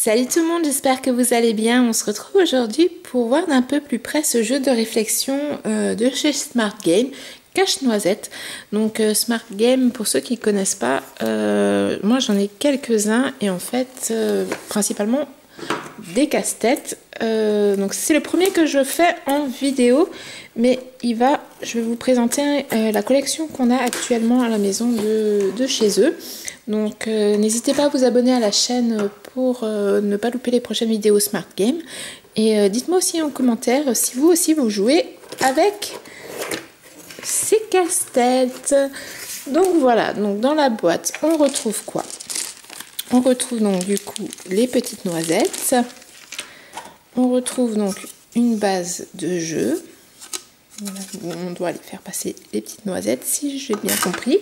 Salut tout le monde, j'espère que vous allez bien. On se retrouve aujourd'hui pour voir d'un peu plus près ce jeu de réflexion de chez Smart Game, Cache-Noisette. Donc Smart Game, pour ceux qui ne connaissent pas, moi j'en ai quelques-uns et en fait principalement des casse-têtes. Donc c'est le premier que je fais en vidéo, mais je vais vous présenter la collection qu'on a actuellement à la maison de chez eux. Donc n'hésitez pas à vous abonner à la chaîne pour ne pas louper les prochaines vidéos Smart Game. Et dites-moi aussi en commentaire si vous aussi vous jouez avec ces casse-têtes. Donc voilà, donc dans la boîte on retrouve quoi? On retrouve donc du coup les petites noisettes. On retrouve donc une base de jeu. Voilà, on doit aller faire passer les petites noisettes si j'ai bien compris.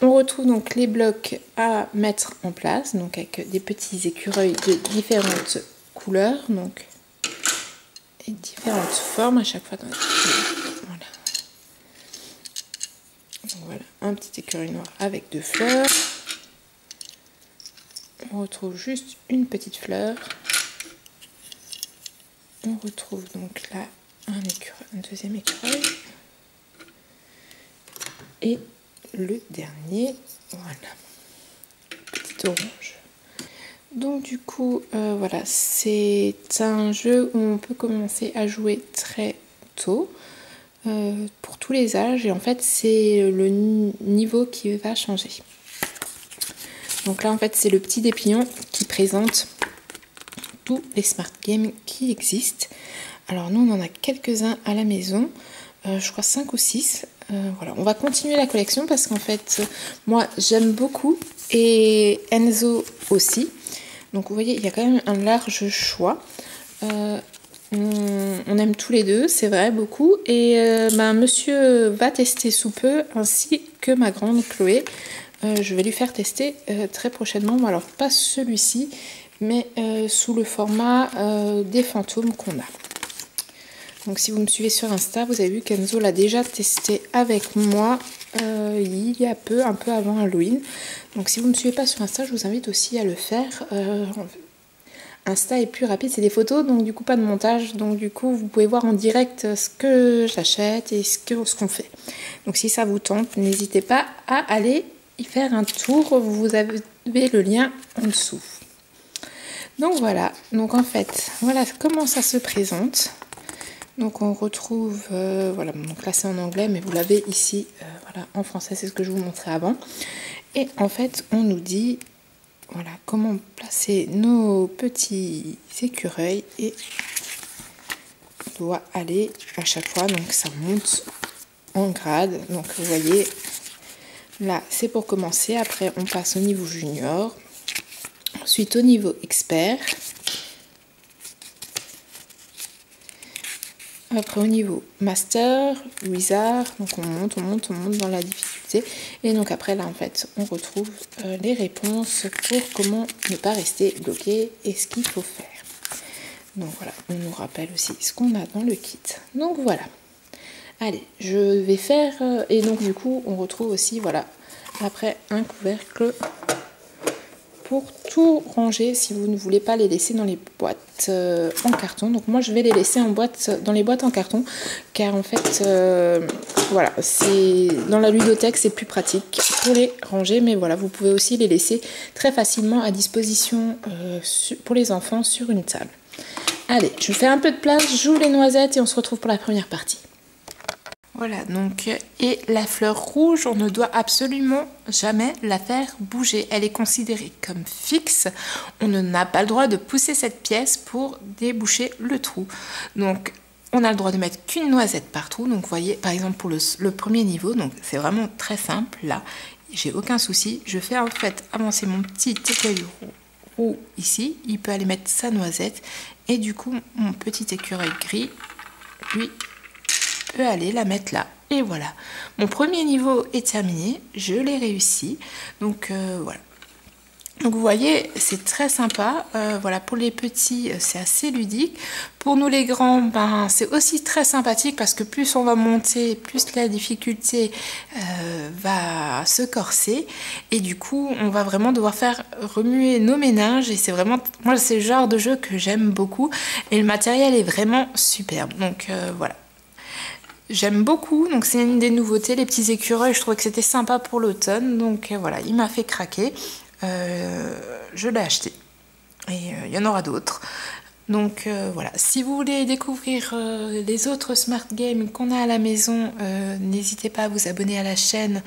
On retrouve donc les blocs à mettre en place, donc avec des petits écureuils de différentes couleurs, donc et différentes formes à chaque fois. Voilà. Donc voilà, un petit écureuil noir avec deux fleurs. On retrouve juste une petite fleur. On retrouve donc là un deuxième écureuil. Et le dernier, voilà, petit orange. Donc du coup, voilà, c'est un jeu où on peut commencer à jouer très tôt, pour tous les âges, et en fait c'est le niveau qui va changer. Donc là en fait c'est le petit dépliant qui présente tous les Smart Games qui existent. Alors nous on en a quelques-uns à la maison, je crois 5 ou 6. Voilà, on va continuer la collection parce qu'en fait moi j'aime beaucoup et Enzo aussi. Donc vous voyez il y a quand même un large choix. On aime tous les deux, c'est vrai, beaucoup. Et monsieur va tester sous peu, ainsi que ma grande Chloé. Je vais lui faire tester très prochainement. Alors pas celui-ci, mais sous le format des fantômes qu'on a. Donc si vous me suivez sur Insta, vous avez vu qu'Enzo l'a déjà testé avec moi il y a peu, un peu avant Halloween. Donc si vous ne me suivez pas sur Insta, je vous invite aussi à le faire. Insta est plus rapide, c'est des photos, donc du coup pas de montage. Donc du coup vous pouvez voir en direct ce que j'achète et ce qu'on fait. Donc si ça vous tente, n'hésitez pas à aller y faire un tour. Vous avez le lien en dessous. Donc voilà, donc en fait, voilà comment ça se présente. Donc on retrouve, voilà, donc là c'est en anglais, mais vous l'avez ici, voilà, en français, c'est ce que je vous montrais avant. Et en fait, on nous dit, voilà, comment placer nos petits écureuils, et on doit aller à chaque fois, donc ça monte en grade. Donc vous voyez, là c'est pour commencer, après on passe au niveau junior, ensuite au niveau expert. Après au niveau master, wizard, donc on monte dans la difficulté. Et donc après là en fait on retrouve les réponses pour comment ne pas rester bloqué et ce qu'il faut faire. Donc voilà, on nous rappelle aussi ce qu'on a dans le kit. Donc voilà. Allez, je vais faire, et donc du coup on retrouve aussi, voilà, après un couvercle pour tout ranger si vous ne voulez pas les laisser dans les boîtes en carton. Donc moi je vais les laisser dans les boîtes en carton, car en fait voilà, c'est dans la ludothèque, c'est plus pratique pour les ranger, mais voilà, vous pouvez aussi les laisser très facilement à disposition pour les enfants sur une table. Allez, je fais un peu de place, je joue les noisettes et on se retrouve pour la première partie. Voilà, donc, et la fleur rouge, on ne doit absolument jamais la faire bouger. Elle est considérée comme fixe. On n'a pas le droit de pousser cette pièce pour déboucher le trou. Donc, on a le droit de mettre qu'une noisette par trou. Donc, vous voyez, par exemple, pour le premier niveau, donc c'est vraiment très simple. Là, j'ai aucun souci. Je fais en fait avancer mon petit écueil roux ici. Il peut aller mettre sa noisette. Et du coup, mon petit écureuil gris, lui, peut aller la mettre là. Et voilà, mon premier niveau est terminé, je l'ai réussi. Donc voilà, Donc vous voyez, c'est très sympa. Voilà, pour les petits, c'est assez ludique. Pour nous les grands, ben, c'est aussi très sympathique parce que plus on va monter, plus la difficulté va se corser. Et du coup, on va vraiment devoir faire remuer nos méninges. Et c'est vraiment, moi, c'est le genre de jeu que j'aime beaucoup. Et le matériel est vraiment superbe. Donc voilà. J'aime beaucoup, donc c'est une des nouveautés, les petits écureuils, je trouvais que c'était sympa pour l'automne, donc voilà, il m'a fait craquer, je l'ai acheté, et il y en aura d'autres. Donc voilà, si vous voulez découvrir les autres smart games qu'on a à la maison, n'hésitez pas à vous abonner à la chaîne,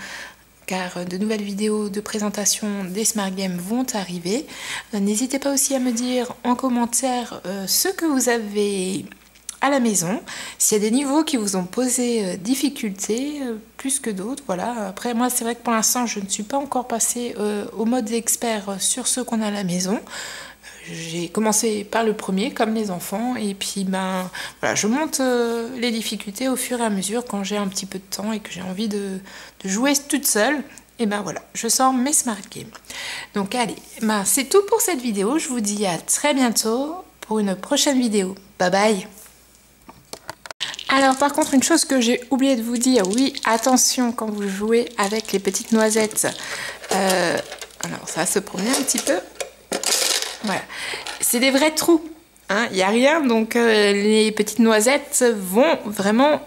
car de nouvelles vidéos de présentation des smart games vont arriver. N'hésitez pas aussi à me dire en commentaire ce que vous avez à la maison, s'il y a des niveaux qui vous ont posé difficulté plus que d'autres, voilà. Après moi c'est vrai que pour l'instant je ne suis pas encore passée au mode expert sur ceux qu'on a à la maison. J'ai commencé par le premier comme les enfants et puis ben voilà, je monte les difficultés au fur et à mesure quand j'ai un petit peu de temps et que j'ai envie de jouer toute seule. Et ben voilà, je sors mes smart games. Donc allez, ben c'est tout pour cette vidéo, je vous dis à très bientôt pour une prochaine vidéo. Bye bye. Alors par contre une chose que j'ai oublié de vous dire, oui attention quand vous jouez avec les petites noisettes, alors ça va se promener un petit peu, voilà, c'est des vrais trous, hein, il n'y a rien, donc les petites noisettes vont vraiment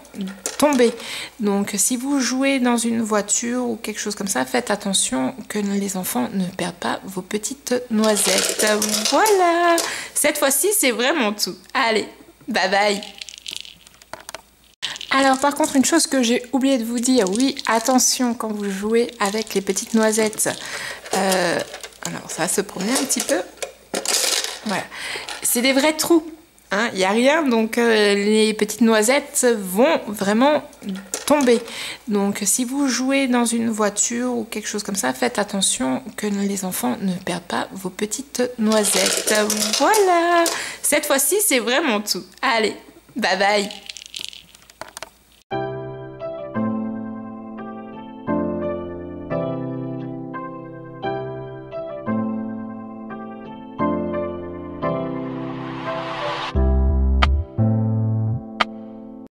tomber, donc si vous jouez dans une voiture ou quelque chose comme ça, faites attention que les enfants ne perdent pas vos petites noisettes. Voilà, cette fois-ci c'est vraiment tout, allez, bye bye. Alors par contre une chose que j'ai oublié de vous dire, oui attention quand vous jouez avec les petites noisettes, alors ça va se promener un petit peu, voilà, c'est des vrais trous, hein, il n'y a rien, donc les petites noisettes vont vraiment tomber, donc si vous jouez dans une voiture ou quelque chose comme ça, faites attention que les enfants ne perdent pas vos petites noisettes. Voilà, cette fois-ci c'est vraiment tout, allez, bye bye.